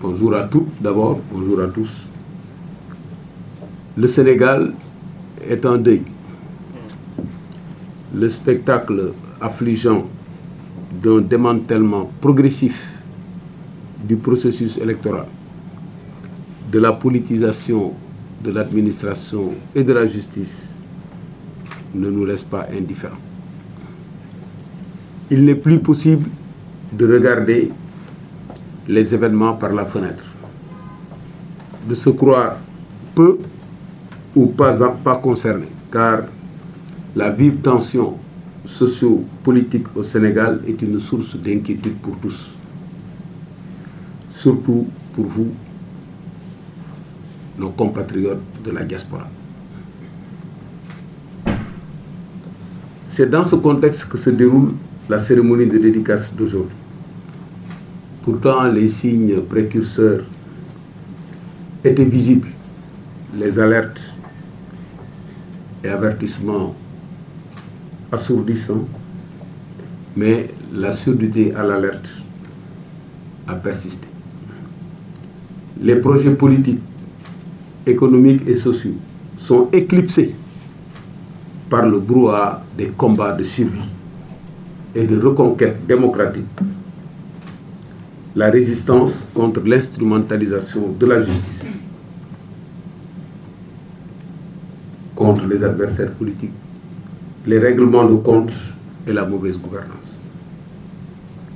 Bonjour à toutes d'abord, bonjour à tous. Le Sénégal est en deuil. Le spectacle affligeant d'un démantèlement progressif du processus électoral, de la politisation de l'administration et de la justice ne nous laisse pas indifférents. Il n'est plus possible de regarder les événements par la fenêtre, de se croire peu ou pas concerné, car la vive tension socio-politique au Sénégal est une source d'inquiétude pour tous, surtout pour vous, nos compatriotes de la diaspora. C'est dans ce contexte que se déroule la cérémonie de dédicace d'aujourd'hui. Pourtant, les signes précurseurs étaient visibles. Les alertes et avertissements assourdissants, mais la surdité à l'alerte a persisté. Les projets politiques, économiques et sociaux sont éclipsés par le brouhaha des combats de survie et de reconquête démocratique. La résistance contre l'instrumentalisation de la justice, contre les adversaires politiques, les règlements de compte et la mauvaise gouvernance.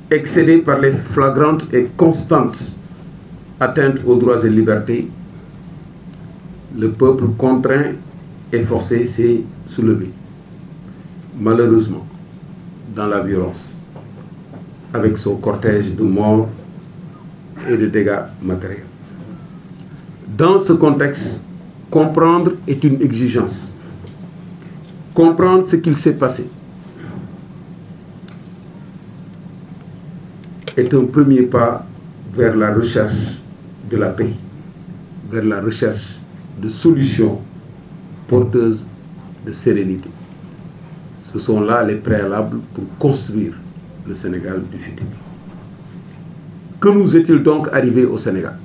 Excédé par les flagrantes et constantes atteintes aux droits et libertés, le peuple contraint et forcé s'est soulevé, malheureusement, dans la violence, avec son cortège de morts et de dégâts matériels. Dans ce contexte, comprendre est une exigence. Comprendre ce qu'il s'est passé est un premier pas vers la recherche de la paix, vers la recherche de solutions porteuses de sérénité. Ce sont là les préalables pour construire le Sénégal du futur. Que nous est-il donc arrivé au Sénégal?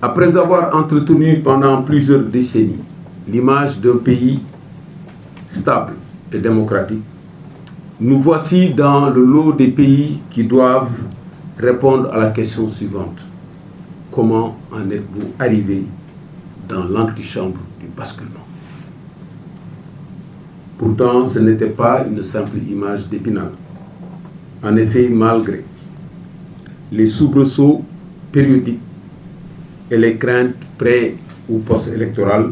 Après avoir entretenu pendant plusieurs décennies l'image d'un pays stable et démocratique, nous voici dans le lot des pays qui doivent répondre à la question suivante. Comment en êtes-vous arrivé dans l'antichambre du basculement? Pourtant, ce n'était pas une simple image d'Épinal. En effet, malgré les soubresauts périodiques et les craintes pré- ou post-électorales,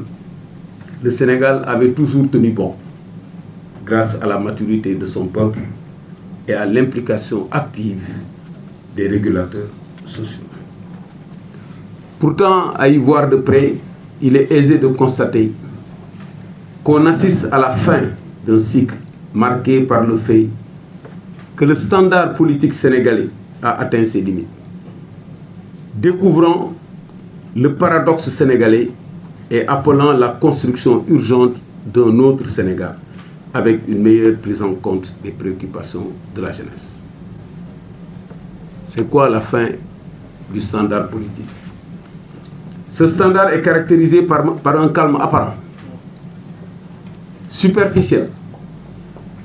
le Sénégal avait toujours tenu bon, grâce à la maturité de son peuple et à l'implication active des régulateurs sociaux. Pourtant, à y voir de près, il est aisé de constater qu'on assiste à la fin d'un cycle marqué par le fait que le standard politique sénégalais a atteint ses limites. Découvrant le paradoxe sénégalais et appelant la construction urgente d'un autre Sénégal avec une meilleure prise en compte des préoccupations de la jeunesse. C'est quoi la fin du standard politique? Ce standard est caractérisé par un calme apparent, superficiel,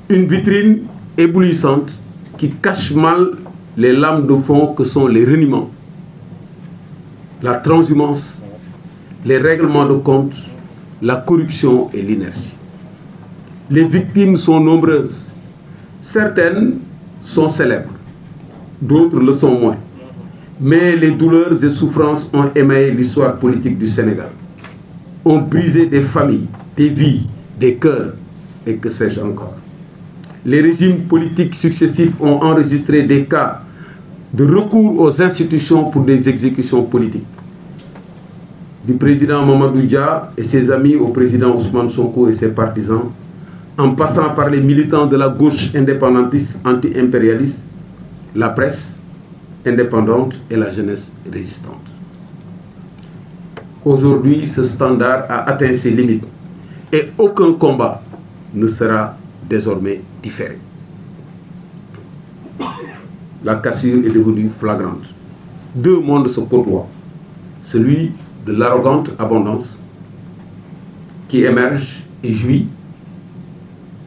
une vitrine éblouissante qui cache mal les lames de fond que sont les reniements, la transhumance, les règlements de compte, la corruption et l'inertie. Les victimes sont nombreuses. Certaines sont célèbres, d'autres le sont moins. Mais les douleurs et souffrances ont émaillé l'histoire politique du Sénégal, ont brisé des familles, des vies, des cœurs, et que sais-je encore. Les régimes politiques successifs ont enregistré des cas de recours aux institutions pour des exécutions politiques. Du président Mamadou Dia et ses amis au président Ousmane Sonko et ses partisans, en passant par les militants de la gauche indépendantiste anti-impérialiste, la presse indépendante et la jeunesse résistante. Aujourd'hui, ce standard a atteint ses limites et aucun combat ne sera désormais différé. la cassure est devenue flagrante. Deux mondes se côtoient. Celui de l'arrogante abondance qui émerge et jouit,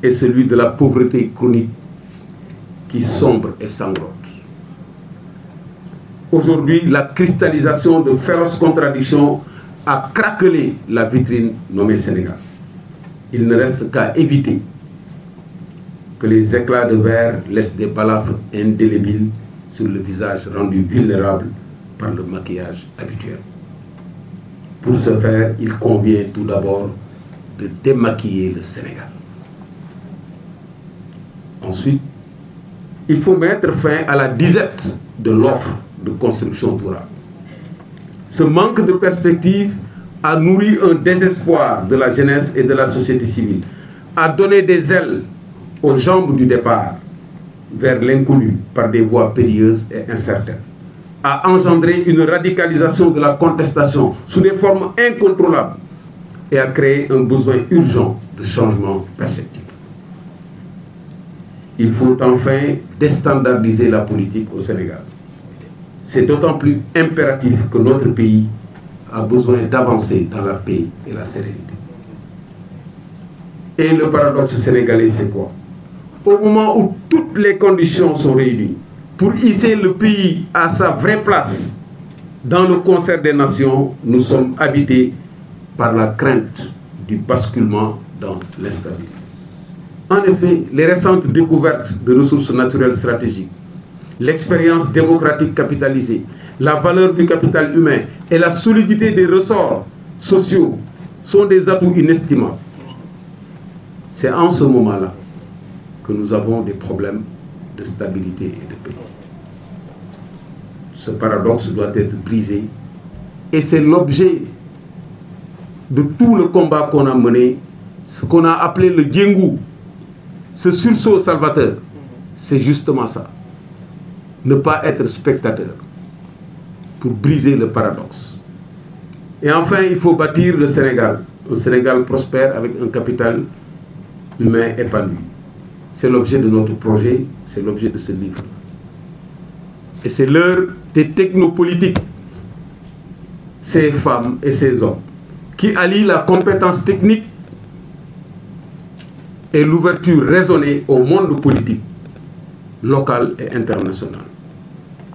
et celui de la pauvreté chronique qui sombre et sanglote. Aujourd'hui, la cristallisation de féroces contradictions a craquelé la vitrine nommée Sénégal. Il ne reste qu'à éviter que les éclats de verre laissent des balafres indélébiles sur le visage rendu vulnérable par le maquillage habituel. Pour ce faire, il convient tout d'abord de démaquiller le Sénégal. Ensuite, il faut mettre fin à la disette de l'offre de construction durable. Ce manque de perspective a nourri un désespoir de la jeunesse et de la société civile, a donné des ailes aux jambes du départ vers l'inconnu par des voies périlleuses et incertaines, a engendré une radicalisation de la contestation sous des formes incontrôlables et a créé un besoin urgent de changement perceptible. Il faut enfin déstandardiser la politique au Sénégal. C'est d'autant plus impératif que notre pays a besoin d'avancer dans la paix et la sérénité. Et le paradoxe sénégalais, c'est quoi? Au moment où toutes les conditions sont réunies pour hisser le pays à sa vraie place dans le concert des nations, nous sommes habités par la crainte du basculement dans l'instabilité. En effet, les récentes découvertes de ressources naturelles stratégiques, l'expérience démocratique capitalisée, la valeur du capital humain et la solidité des ressorts sociaux sont des atouts inestimables. C'est en ce moment-là que nous avons des problèmes de stabilité et de paix. Ce paradoxe doit être brisé et c'est l'objet de tout le combat qu'on a mené, ce qu'on a appelé le Djengou, ce sursaut salvateur. C'est justement ça. Ne pas être spectateur pour briser le paradoxe. Et enfin, il faut bâtir le Sénégal, un Sénégal prospère avec un capital humain épanoui. C'est l'objet de notre projet, c'est l'objet de ce livre. Et c'est l'heure des technopolitiques, ces femmes et ces hommes, qui allient la compétence technique et l'ouverture raisonnée au monde politique, local et international.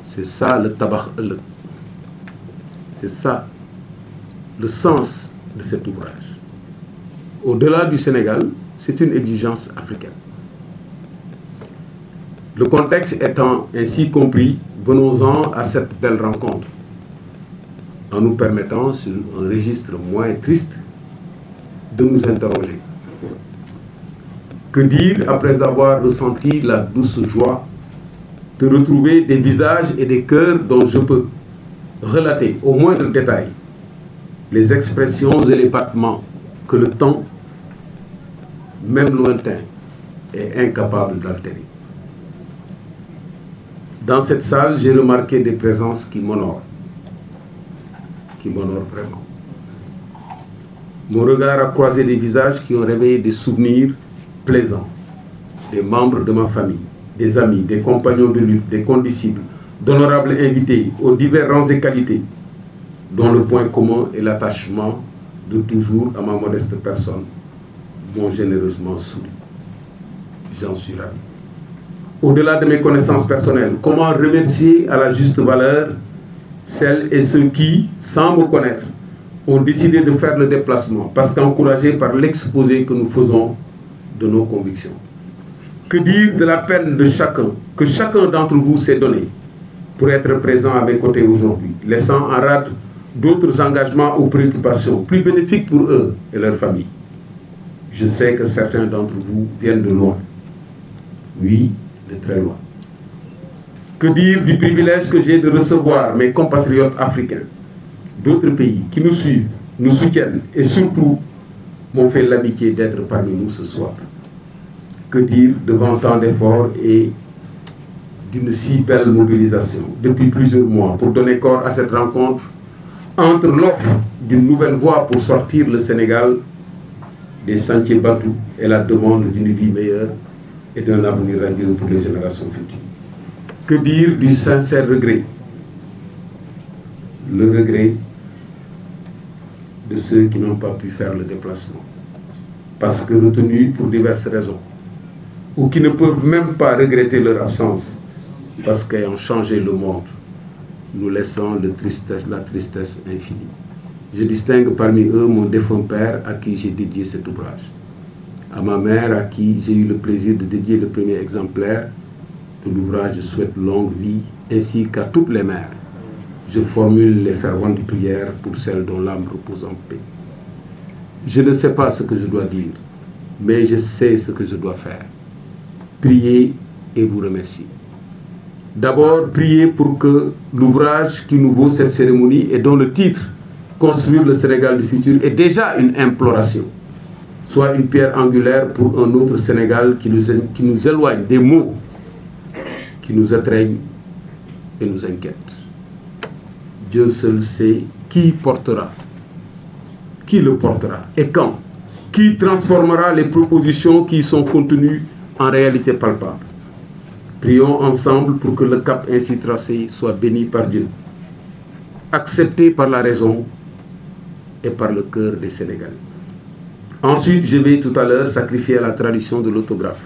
C'est ça le tabac. C'est ça le sens de cet ouvrage. Au-delà du Sénégal, c'est une exigence africaine. Le contexte étant ainsi compris, venons-en à cette belle rencontre, en nous permettant, sur un registre moins triste, de nous interroger. Que dire après avoir ressenti la douce joie de retrouver des visages et des cœurs dont je peux relater au moindre détail les expressions et les battements que le temps, même lointain, est incapable d'altérer. Dans cette salle, j'ai remarqué des présences qui m'honorent vraiment. Mon regard a croisé des visages qui ont réveillé des souvenirs plaisants, des membres de ma famille, des amis, des compagnons de lutte, des condisciples, d'honorables invités aux divers rangs et qualités, dont le point commun est l'attachement de toujours à ma modeste personne, m'ont généreusement souri. J'en suis ravi. Au-delà de mes connaissances personnelles, comment remercier à la juste valeur celles et ceux qui, sans me connaître, ont décidé de faire le déplacement, parce qu'encouragés par l'exposé que nous faisons de nos convictions. Que dire de la peine de chacun, que chacun d'entre vous s'est donné pour être présent à mes côtés aujourd'hui, laissant en rade d'autres engagements ou préoccupations plus bénéfiques pour eux et leurs familles. Je sais que certains d'entre vous viennent de loin. Oui, de très loin. Que dire du privilège que j'ai de recevoir mes compatriotes africains d'autres pays qui nous suivent, nous soutiennent et surtout m'ont fait l'amitié d'être parmi nous ce soir. Que dire devant tant d'efforts et d'une si belle mobilisation depuis plusieurs mois pour donner corps à cette rencontre entre l'offre d'une nouvelle voie pour sortir le Sénégal des sentiers battus et la demande d'une vie meilleure et d'un avenir radieux pour les générations futures. Que dire du sincère regret? Le regret de ceux qui n'ont pas pu faire le déplacement, parce que retenus pour diverses raisons, ou qui ne peuvent même pas regretter leur absence, parce qu'ayant changé le monde, nous laissant la tristesse infinie. Je distingue parmi eux mon défunt père à qui j'ai dédié cet ouvrage, à ma mère à qui j'ai eu le plaisir de dédier le premier exemplaire de l'ouvrage. Je souhaite longue vie, ainsi qu'à toutes les mères. Je formule les ferventes prières pour celles dont l'âme repose en paix. Je ne sais pas ce que je dois dire, mais je sais ce que je dois faire. Prier et vous remercier. D'abord, prier pour que l'ouvrage qui nous vaut cette cérémonie et dont le titre « Construire le Sénégal du futur » est déjà une imploration, soit une pierre angulaire pour un autre Sénégal qui nous éloigne des maux qui nous attreignent et nous inquiètent. Dieu seul sait qui le portera et quand, qui transformera les propositions qui y sont contenues en réalité palpable. Prions ensemble pour que le cap ainsi tracé soit béni par Dieu, accepté par la raison et par le cœur des Sénégalais. Ensuite, je vais tout à l'heure sacrifier à la tradition de l'autographe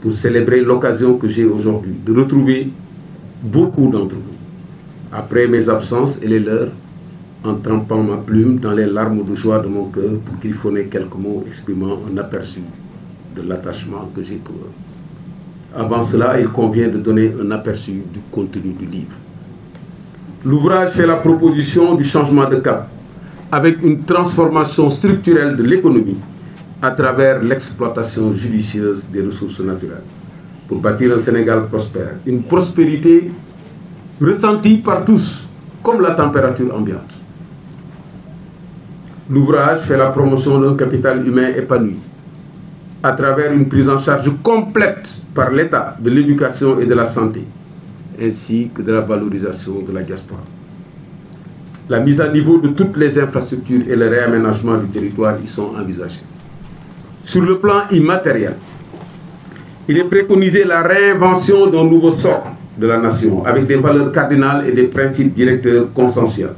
pour célébrer l'occasion que j'ai aujourd'hui de retrouver beaucoup d'entre vous, après mes absences et les leurs, en trempant ma plume dans les larmes de joie de mon cœur pour griffonner quelques mots exprimant un aperçu de l'attachement que j'ai pour eux. Avant cela, il convient de donner un aperçu du contenu du livre. L'ouvrage fait la proposition du changement de cap avec une transformation structurelle de l'économie à travers l'exploitation judicieuse des ressources naturelles pour bâtir un Sénégal prospère, une prospérité ressentie par tous comme la température ambiante. L'ouvrage fait la promotion d'un capital humain épanoui à travers une prise en charge complète par l'État de l'éducation et de la santé, ainsi que de la valorisation de la diaspora. La mise à niveau de toutes les infrastructures et le réaménagement du territoire y sont envisagés. Sur le plan immatériel, il est préconisé la réinvention d'un nouveau socle de la nation avec des valeurs cardinales et des principes directeurs consensuels.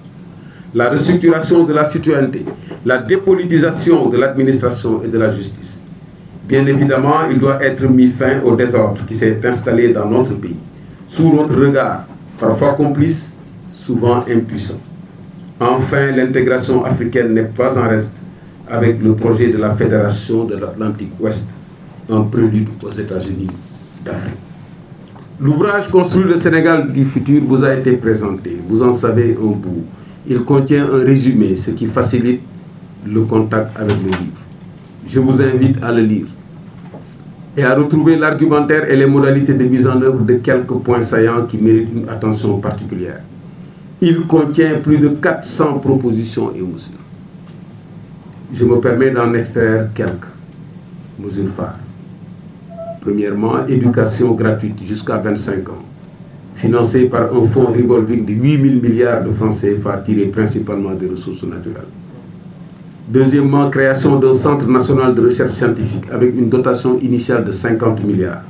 La restructuration de la citoyenneté, la dépolitisation de l'administration et de la justice. Bien évidemment, il doit être mis fin au désordre qui s'est installé dans notre pays, sous notre regard, parfois complice, souvent impuissant. Enfin, l'intégration africaine n'est pas en reste avec le projet de la Fédération de l'Atlantique Ouest, un prélude aux États-Unis d'Afrique. L'ouvrage « Construire le Sénégal du futur » vous a été présenté, vous en savez un bout. Il contient un résumé, ce qui facilite le contact avec le livre. Je vous invite à le lire et à retrouver l'argumentaire et les modalités de mise en œuvre de quelques points saillants qui méritent une attention particulière. Il contient plus de 400 propositions et mesures. Je me permets d'en extraire quelques mesures phares. Premièrement, éducation gratuite jusqu'à 25 ans, financée par un fonds revolving de 8 000 milliards de francs CFA tirés principalement des ressources naturelles. Deuxièmement, création d'un centre national de recherche scientifique avec une dotation initiale de 50 milliards.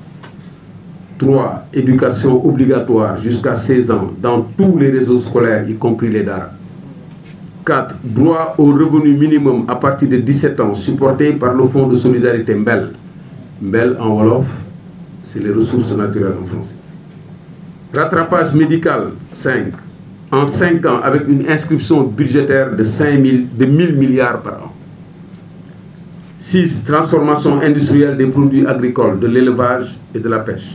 3. Éducation obligatoire jusqu'à 16 ans dans tous les réseaux scolaires, y compris les DARA. 4. Droit au revenu minimum à partir de 17 ans, supporté par le Fonds de solidarité MBEL. MBEL en Wolof, c'est les ressources naturelles en français. Rattrapage médical, 5. En 5 ans, avec une inscription budgétaire de 1000 milliards par an. 6. Transformation industrielle des produits agricoles, de l'élevage et de la pêche.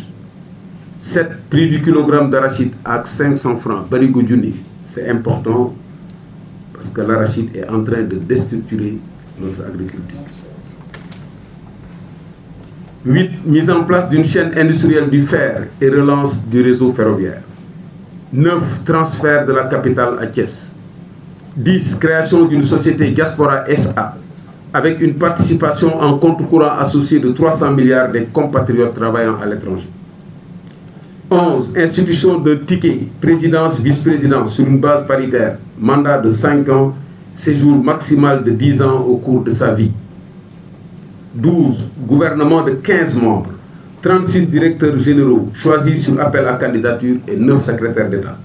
7. Prix du kilogramme d'arachide à 500 francs, barigo djouni. C'est important parce que l'arachide est en train de déstructurer notre agriculture. 8. Mise en place d'une chaîne industrielle du fer et relance du réseau ferroviaire. 9. Transfert de la capitale à Thiès. 10. Création d'une société Diaspora SA avec une participation en compte courant associé de 300 milliards des compatriotes travaillant à l'étranger. 11. Institution d'un ticket, présidence, vice-présidence sur une base paritaire, mandat de 5 ans, séjour maximal de 10 ans au cours de sa vie. 12. Gouvernement de 15 membres, 36 directeurs généraux choisis sur appel à candidature et 9 secrétaires d'État.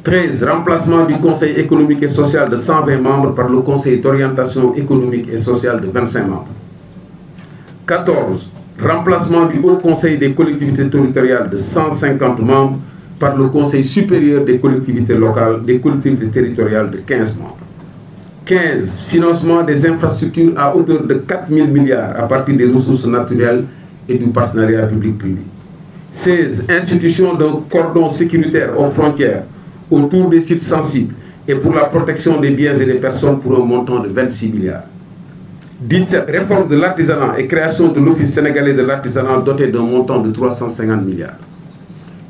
13. Remplacement du Conseil économique et social de 120 membres par le Conseil d'orientation économique et sociale de 25 membres. 14. Remplacement du Haut Conseil des collectivités territoriales de 150 membres par le Conseil supérieur des collectivités locales, des collectivités territoriales de 15 membres. 15. Financement des infrastructures à hauteur de 4 000 milliards à partir des ressources naturelles et du partenariat public-privé. 16. Institution d'un cordon sécuritaire aux frontières autour des sites sensibles et pour la protection des biens et des personnes pour un montant de 26 milliards. 17. Réforme de l'artisanat et création de l'Office sénégalais de l'artisanat doté d'un montant de 350 milliards.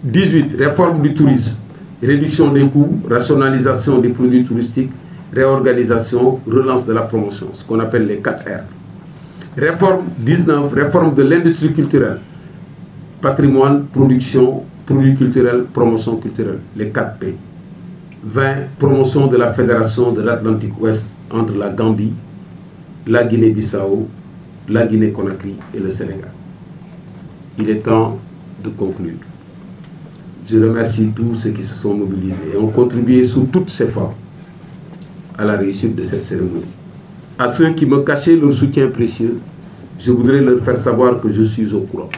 18. Réforme du tourisme, réduction des coûts, rationalisation des produits touristiques, réorganisation, relance de la promotion, ce qu'on appelle les 4 R. Réforme 19. Réforme de l'industrie culturelle, patrimoine, production, produits culturels, promotion culturelle, les 4 P. 20. Promotion de la Fédération de l'Atlantique Ouest entre la Gambie, la Guinée-Bissau, la Guinée-Conakry et le Sénégal. Il est temps de conclure. Je remercie tous ceux qui se sont mobilisés et ont contribué sous toutes ces formes à la réussite de cette cérémonie. À ceux qui me cachaient leur soutien précieux, je voudrais leur faire savoir que je suis au courant.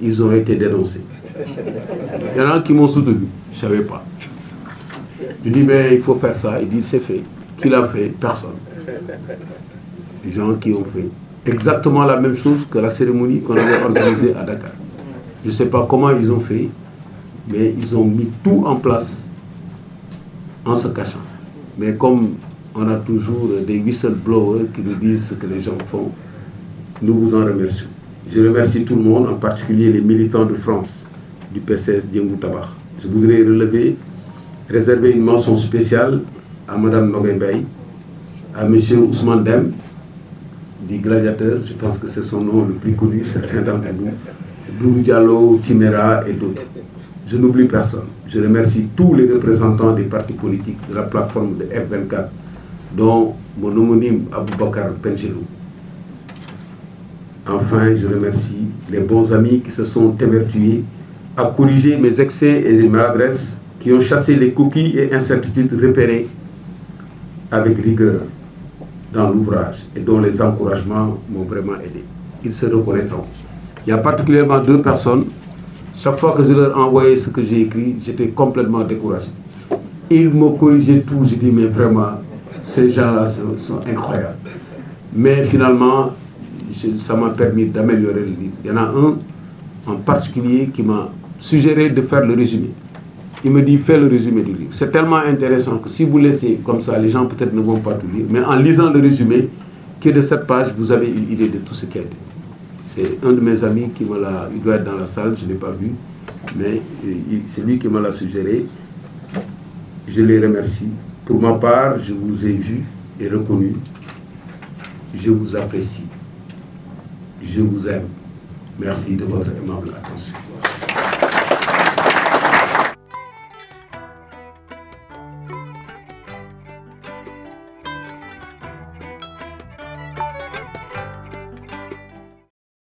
Ils ont été dénoncés. Il y en a qui m'ont soutenu, je ne savais pas. Je dis, mais il faut faire ça. Il dit, c'est fait. Qui l'a fait? Personne. Les gens qui ont fait exactement la même chose que la cérémonie qu'on avait organisée à Dakar. Je ne sais pas comment ils ont fait, mais ils ont mis tout en place en se cachant. Mais comme on a toujours des whistleblowers qui nous disent ce que les gens font, nous vous en remercions. Je remercie tout le monde, en particulier les militants de France du PCS Diengu Tabakh. Je voudrais réserver une mention spéciale à Mme Noguembay, à M. Ousmane Dem, dit Gladiateur, je pense que c'est son nom le plus connu, certains d'entre nous, Doudou Diallo, Timera et d'autres. Je n'oublie personne. Je remercie tous les représentants des partis politiques de la plateforme de F24, dont mon homonyme Aboubakar Benjelou. Enfin, je remercie les bons amis qui se sont évertués à corriger mes excès et mes maladresses, qui ont chassé les coquilles et incertitudes repérées avec rigueur dans l'ouvrage et dont les encouragements m'ont vraiment aidé. Ils se reconnaîtront. Il y a particulièrement 2 personnes. Chaque fois que je leur envoyais ce que j'ai écrit, j'étais complètement découragé. Ils m'ont corrigé tout. J'ai dit, mais vraiment, ces gens-là sont incroyables. Mais finalement, ça m'a permis d'améliorer le livre. Il y en a un en particulier qui m'a suggéré de faire le résumé. Il me dit, fais le résumé du livre. C'est tellement intéressant que si vous laissez comme ça, les gens peut-être ne vont pas tout lire. Mais en lisant le résumé, qui est de 7 pages, vous avez une idée de tout ce qui a été. C'est un de mes amis qui me l'a... Il doit être dans la salle, je ne l'ai pas vu. Mais c'est lui qui me l'a suggéré. Je les remercie. Pour ma part, je vous ai vu et reconnu. Je vous apprécie. Je vous aime. Merci de votre aimable attention.